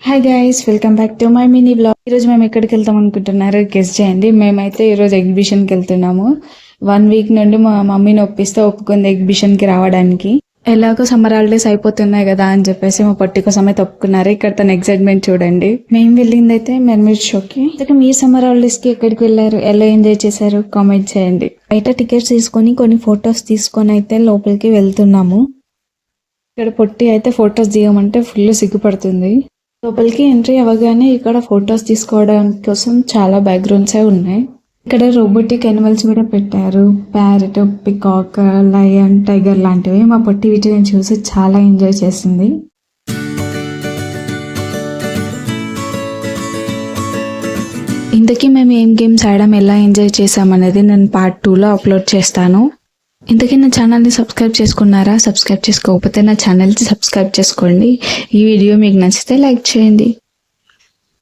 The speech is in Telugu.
Hi guys, welcome back to my mini blog. ఈరోజు మేము ఎక్కడికి వెళ్తాం అనుకుంటున్నారు గెస్ చేయండి. మేమైతే ఈరోజు ఎగ్జిబిషన్కి వెళ్తున్నాము. 1 వీక్ నుండి మా మమ్మీని ఒప్పుకుంది ఎగ్జిబిషన్కి రావడానికి. ఎలాగో సమ్మర్ హాలిడేస్ అయిపోతున్నాయి కదా అని చెప్పేసి మా పొట్టి కోసం అయితే ఒప్పుకున్నారు. ఇక్కడ తన ఎక్సైట్మెంట్ చూడండి. మేము వెళ్ళింది అయితే మెర్మైడ్ షోకి. ఇంకా మీ సమ్మర్ హాలిడేస్కి ఎక్కడికి వెళ్ళారు, ఎలా ఎంజాయ్ చేశారు కామెంట్ చేయండి. బయట టికెట్స్ తీసుకొని కొన్ని ఫొటోస్ తీసుకొని అయితే లోపలికి వెళ్తున్నాము. ఇక్కడ పొట్టి అయితే ఫొటోస్ దిగమంటే ఫుల్ సిగ్గుపడుతుంది. లోపలికి ఎంట్రీ అవ్వగానే ఇక్కడ ఫొటోస్ తీసుకోవడం కోసం చాలా బ్యాక్గ్రౌండ్స్ ఉన్నాయి. ఇక్కడ రోబోటిక్ యానిమల్స్ కూడా పెట్టారు. ప్యారెట్, పికాక్, లయన్, టైగర్ లాంటివి. మా పొట్టి వీటిని చూసి చాలా ఎంజాయ్ చేసింది. ఇంతకీ మేము ఏం గేమ్స్ ఆడడం, ఎలా ఎంజాయ్ చేసామనేది నేను పార్ట్ 2లో అప్లోడ్ చేస్తాను. ఇంతకీ నా ఛానల్ని సబ్స్క్రైబ్ చేసుకున్నారా? సబ్స్క్రైబ్ చేసుకోకపోతే నా ఛానల్ని సబ్స్క్రైబ్ చేసుకోండి. ఈ వీడియో మీకు నచ్చితే లైక్ చేయండి.